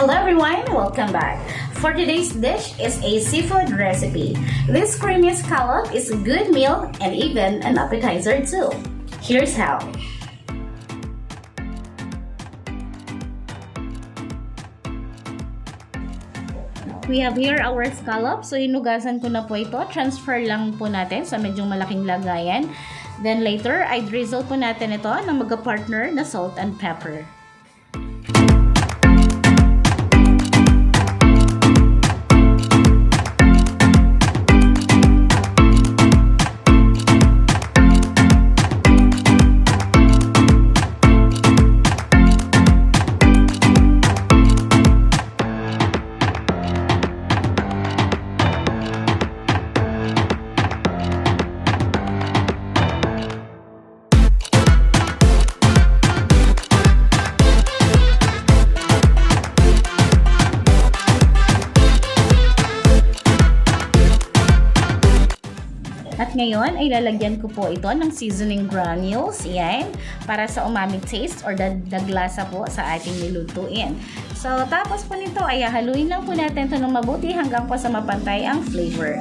Hello everyone, welcome back. For today's dish is a seafood recipe. This creamy scallop is a good meal and even an appetizer too. Here's how. We have here our scallops. So hinugasan ko na po ito. Transfer lang po natin sa medyo malaking lagayan. Then later, I drizzle po natin ito ng magka-partner na salt and pepper. At ngayon ay lalagyan ko po ito ng seasoning granules, yan, para sa umami taste or daglasa po sa ating nilutuin. So tapos po nito ay haluin lang po natin ito ng mabuti hanggang po sa mapantay ang flavor.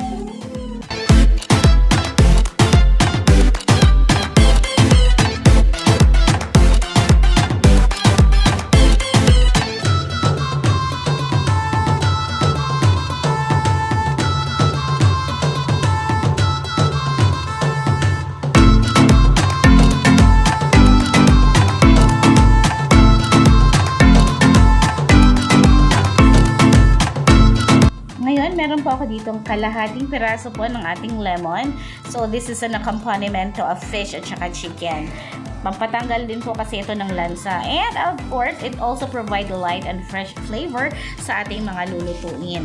Meron po ako ditong kalahating piraso po ng ating lemon. So this is an accompaniment to a fish at saka chicken. Pampatanggal din po kasi ito ng lansa. And of course, it also provides a light and fresh flavor sa ating mga lulutuin.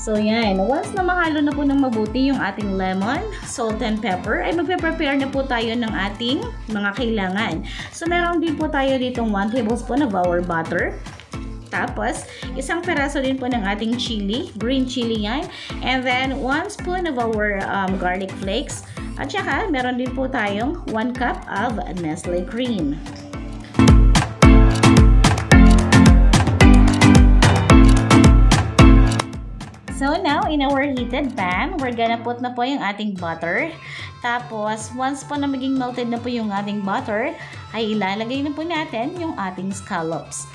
So yan, once na mahalo na po ng mabuti yung ating lemon, salt and pepper, ay magpe-prepare na po tayo ng ating mga kailangan. So meron din po tayo ditong 1 tablespoon of our butter. Tapos, isang peraso din po ng ating chili, green chili yan. And then, 1 spoon of our garlic flakes. At saka, meron din po tayong 1 cup of Nestle cream. So now, in our heated pan, we're gonna put na po yung ating butter. Tapos, once po na maging melted na po yung ating butter, ay ilalagay na po natin yung ating scallops.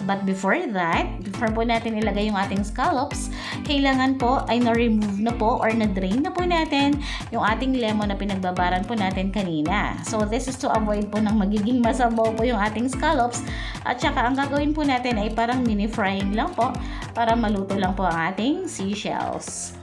But before that, before po natin ilagay yung ating scallops, kailangan po ay na-remove na po or na-drain na po natin yung ating lemon na pinagbabaran po natin kanina. So this is to avoid po ng magiging masabaw po yung ating scallops. At saka ang gagawin po natin ay parang mini frying lang po para maluto lang po ang ating seashells.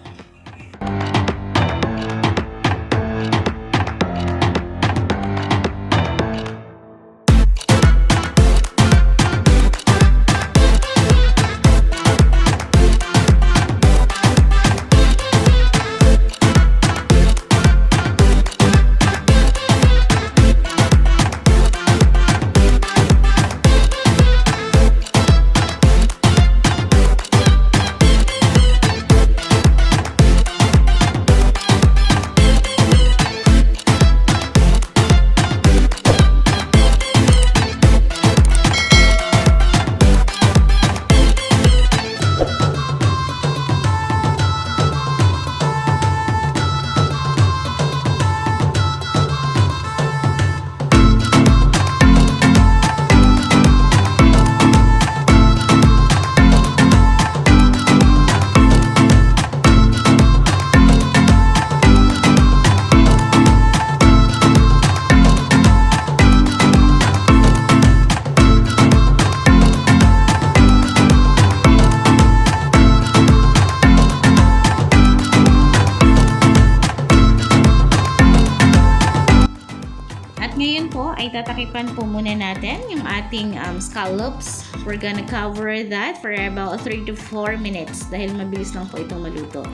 Ngayon po ay tatakipan po muna natin yung ating scallops. We're gonna cover that for about 3 to 4 minutes dahil mabilis lang po itong maluto.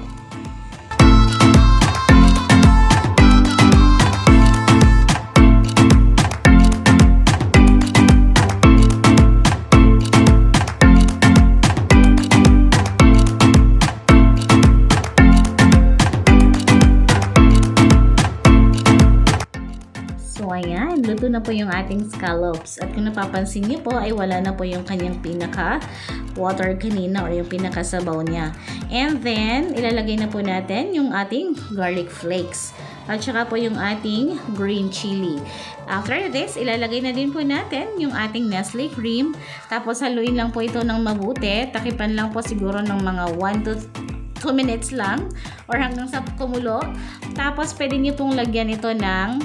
na po yung ating scallops. At kung napapansin niyo po ay wala na po yung kanyang pinaka water kanina or yung pinaka sabaw niya. And then, ilalagay na po natin yung ating garlic flakes. At saka po yung ating green chili. After this, ilalagay na din po natin yung ating Nestle cream. Tapos haluin lang po ito ng mabuti. Takipan lang po siguro ng mga 1 to 2 minutes lang or hanggang sa kumulo. Tapos pwede niyo pong lagyan ito ng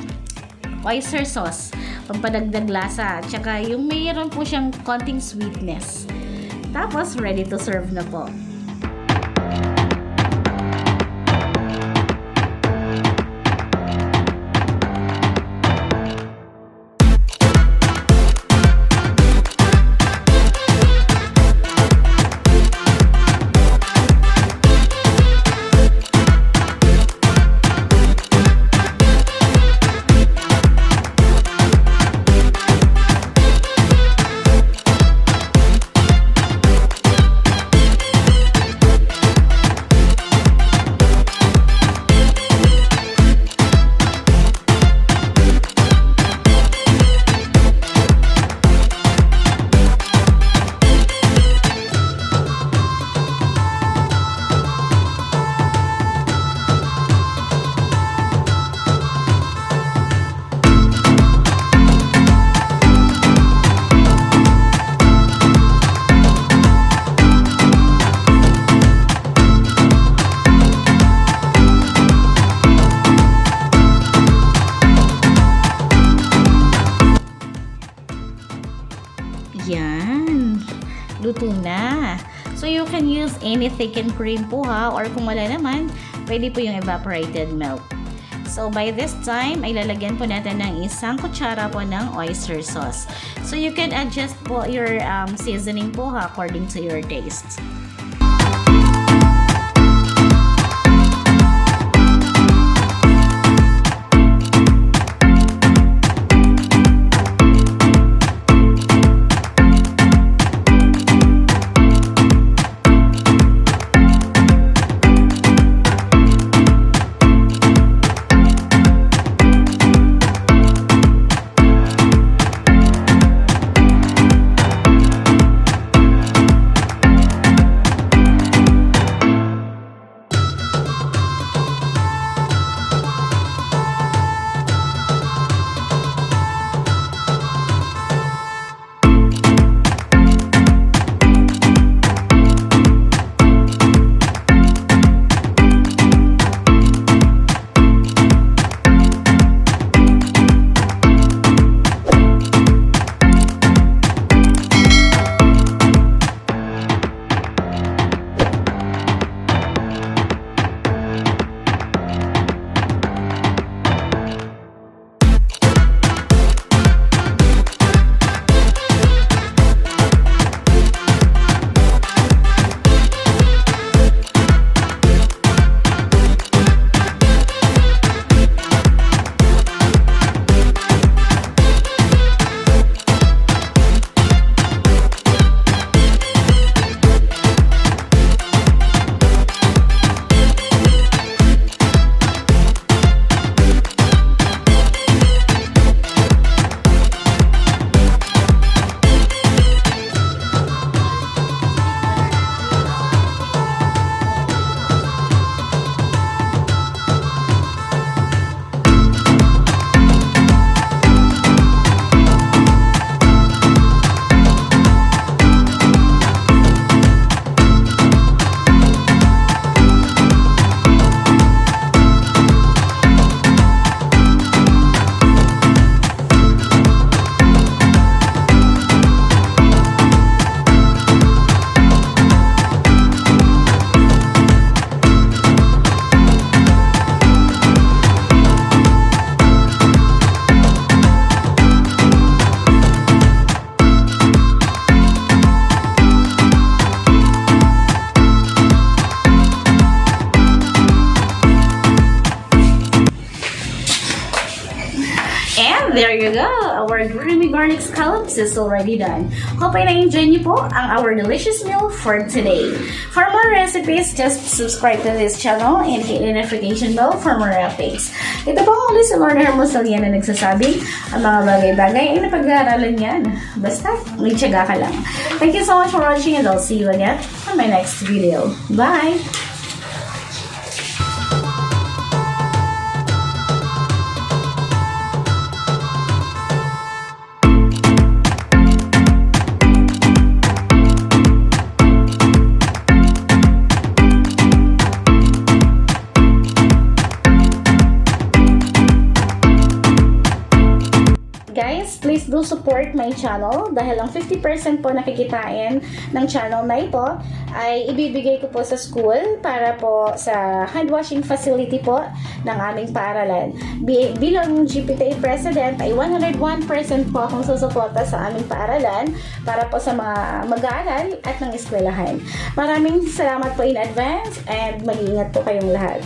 oyster sauce, pampadagdag lasa. At saka yung mayroon po siyang konting sweetness. Tapos ready to serve na po. Yan. Luto na. So, you can use any thickened cream po ha. Or kung wala naman, pwede po yung evaporated milk. So, by this time, ay lalagyan po natin ng 1 kutsara po ng oyster sauce. So, you can adjust po your seasoning po ha, according to your taste. And there you go! Our creamy garlic scallops is already done. Hope ay na-enjoy niyo po ang our delicious meal for today. For more recipes, recipes, just subscribe to this channel and hit the notification bell for more updates. Ito po ang ulit sa Lorna Hermosillian na nagsasabing ang mga bagay-bagay ay napag-aaralan yan. Basta, may tiyaga ka lang. Thank you so much for watching and I'll see you again on my next video. Bye! Guys, please do support my channel dahil ang 50% po nakikitain ng channel na ito ay ibibigay ko po sa school para po sa handwashing facility po ng aming paaralan. Bilang GPTA President ay 101% po akong susuporta sa aming paaralan para po sa mga mag-aaral at ng eskwelahan. Maraming salamat po in advance and mag-iingat po kayong lahat.